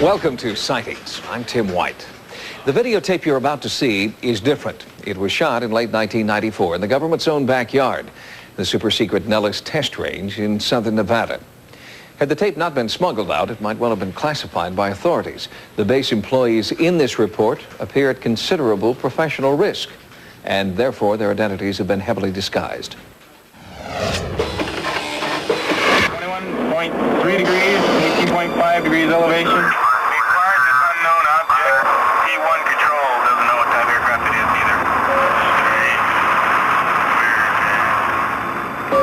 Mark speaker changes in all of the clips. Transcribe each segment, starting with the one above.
Speaker 1: Welcome to Sightings. I'm Tim White. The videotape you're about to see is different. It was shot in late 1994 in the government's own backyard, the super-secret Nellis test range in southern Nevada. Had the tape not been smuggled out, it might well have been classified by authorities. The base employees in this report appear at considerable professional risk, and therefore their identities have been heavily disguised.
Speaker 2: 21.3 degrees, 18.5 degrees elevation.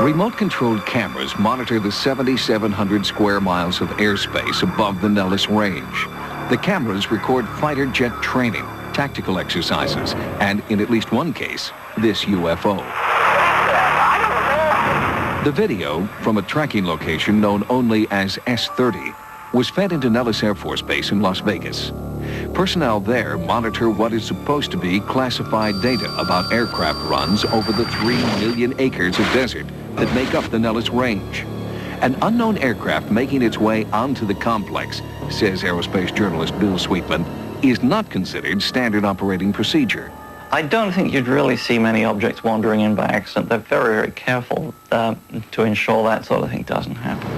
Speaker 1: Remote-controlled cameras monitor the 7,700 square miles of airspace above the Nellis Range. The cameras record fighter jet training, tactical exercises, and in at least one case, this UFO. The video, from a tracking location known only as S-30, was fed into Nellis Air Force Base in Las Vegas. Personnel there monitor what is supposed to be classified data about aircraft runs over the 3 million acres of desert that make up the Nellis Range. An unknown aircraft making its way onto the complex, says aerospace journalist Bill Sweetman, is not considered standard operating procedure.
Speaker 3: I don't think you'd really see many objects wandering in by accident. They're very, very careful to ensure that sort of thing doesn't happen.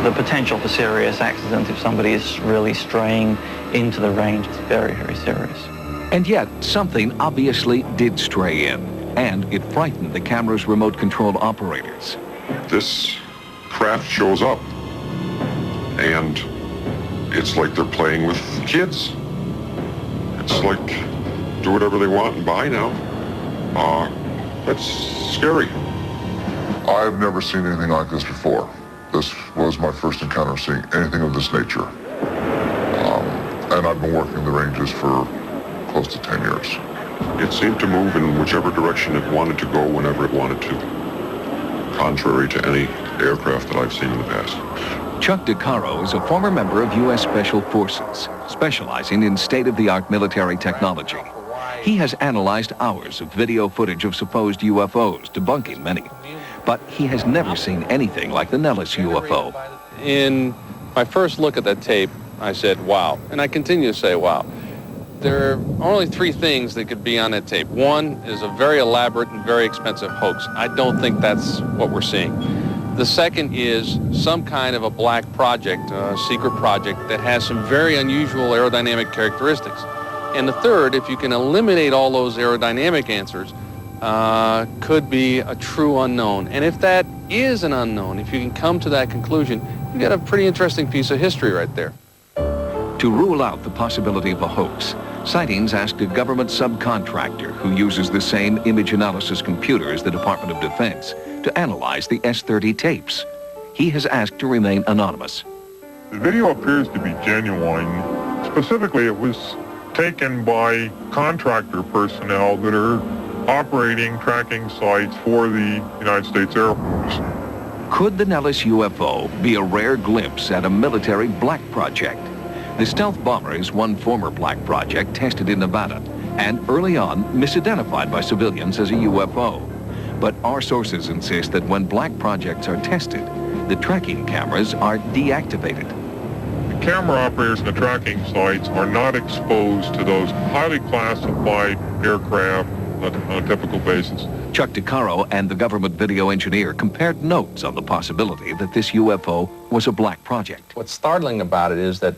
Speaker 3: The potential for serious accident if somebody is really straying into the range is very, very serious.
Speaker 1: And yet, something obviously did stray in, and it frightened the camera's remote-controlled operators.
Speaker 4: This craft shows up, and it's like they're playing with kids. It's like, do whatever they want and buy now. That's scary.
Speaker 5: I've never seen anything like this before. This was my first encounter seeing anything of this nature. And I've been working the ranges for close to 10 years.
Speaker 4: It seemed to move in whichever direction it wanted to go whenever it wanted to, contrary to any aircraft that I've seen in the past.
Speaker 1: Chuck DeCaro is a former member of U.S. Special Forces, specializing in state-of-the-art military technology. He has analyzed hours of video footage of supposed UFOs, debunking many. But he has never seen anything like the Nellis UFO.
Speaker 6: In my first look at that tape, I said, wow. And I continue to say, wow. There are only 3 things that could be on that tape. One is a very elaborate and very expensive hoax. I don't think that's what we're seeing. The second is some kind of a black project, a secret project that has some very unusual aerodynamic characteristics. And the third, if you can eliminate all those aerodynamic answers, could be a true unknown. And if that is an unknown, if you can come to that conclusion, you've got a pretty interesting piece of history right there.
Speaker 1: To rule out the possibility of a hoax, Sightings asked a government subcontractor who uses the same image analysis computer as the Department of Defense to analyze the S-30 tapes. He has asked to remain anonymous.
Speaker 7: The video appears to be genuine. Specifically, it was taken by contractor personnel that are operating tracking sites for the United States Air Force.
Speaker 1: Could the Nellis UFO be a rare glimpse at a military black project? The stealth bomber is one former black project tested in Nevada and early on misidentified by civilians as a UFO. But our sources insist that when black projects are tested, the tracking cameras are deactivated.
Speaker 7: The camera operators in the tracking sites are not exposed to those highly classified aircraft on a typical basis.
Speaker 1: Chuck DeCaro and the government video engineer compared notes on the possibility that this UFO was a black project.
Speaker 6: What's startling about it is that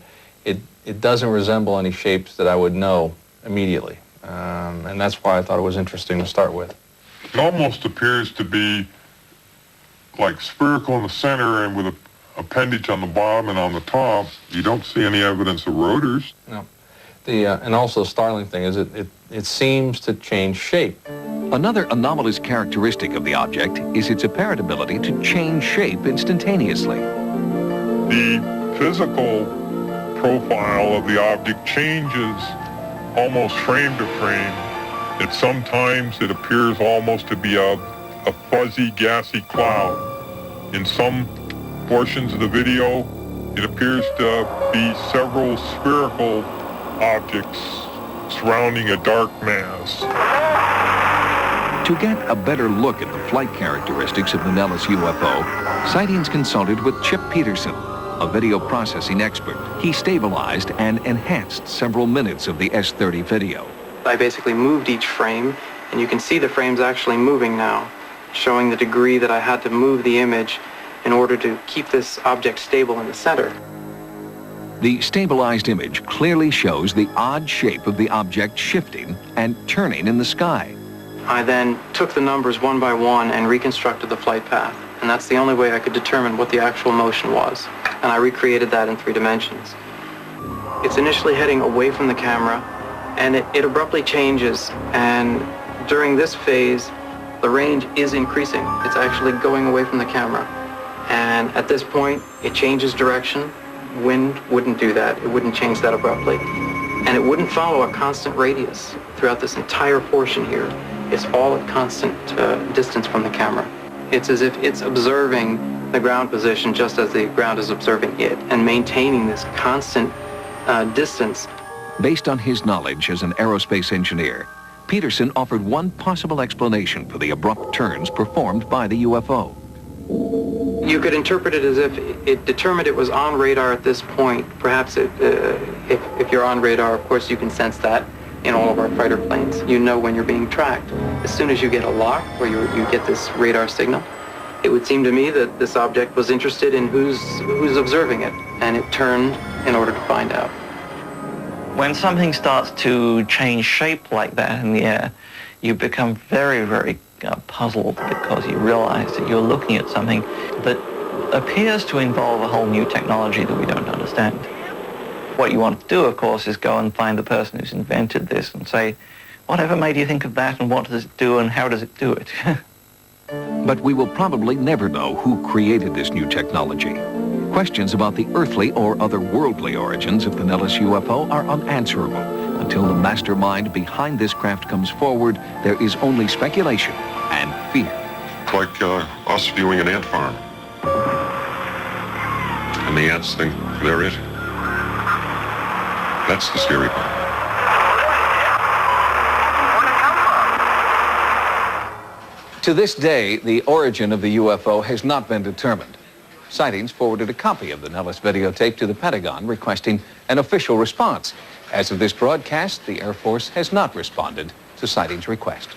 Speaker 6: it doesn't resemble any shapes that I would know immediately. And that's why I thought it was interesting to start with.
Speaker 7: It almost appears to be like spherical in the center and with a appendage on the bottom and on the top. You don't see any evidence of rotors.
Speaker 6: No. And also the startling thing is it seems to change shape.
Speaker 1: Another anomalous characteristic of the object is its apparent ability to change shape instantaneously.
Speaker 7: The physical profile of the object changes almost frame to frame. Sometimes it appears almost to be a fuzzy, gassy cloud. In some portions of the video, it appears to be several spherical objects surrounding a dark mass.
Speaker 1: To get a better look at the flight characteristics of the Nellis UFO, Sightings consulted with Chip Peterson, A video processing expert, he stabilized and enhanced several minutes of the S-30 video.
Speaker 8: I basically moved each frame, and you can see the frames actually moving now, showing the degree that I had to move the image in order to keep this object stable in the center.
Speaker 1: The stabilized image clearly shows the odd shape of the object shifting and turning in the sky.
Speaker 8: I then took the numbers one by one and reconstructed the flight path, and that's the only way I could determine what the actual motion was, and I recreated that in 3 dimensions. It's initially heading away from the camera, and it abruptly changes, and during this phase, the range is increasing. It's actually going away from the camera, and at this point, it changes direction. Wind wouldn't do that. It wouldn't change that abruptly. And it wouldn't follow a constant radius throughout this entire portion here. It's all at constant distance from the camera. It's as if it's observing the ground position just as the ground is observing it and maintaining this constant distance.
Speaker 1: Based on his knowledge as an aerospace engineer, Peterson offered one possible explanation for the abrupt turns performed by the UFO.
Speaker 8: You could interpret it as if it determined it was on radar at this point. Perhaps if you're on radar, of course, you can sense that in all of our fighter planes. You know when you're being tracked. As soon as you get a lock or you get this radar signal, it would seem to me that this object was interested in who's observing it, and it turned in order to find out.
Speaker 3: When something starts to change shape like that in the air, you become very, very puzzled because you realize that you're looking at something that appears to involve a whole new technology that we don't understand. What you want to do, of course, is go and find the person who's invented this and say, whatever made you think of that, and what does it do, and how does it do it?
Speaker 1: But we will probably never know who created this new technology. Questions about the earthly or otherworldly origins of the Nellis UFO are unanswerable. Until the mastermind behind this craft comes forward, there is only speculation and fear.
Speaker 4: It's like us viewing an ant farm. And the ants think they're it. That's the scary part.
Speaker 1: To this day, the origin of the UFO has not been determined. Sightings forwarded a copy of the Nellis videotape to the Pentagon requesting an official response. As of this broadcast, the Air Force has not responded to Sightings' request.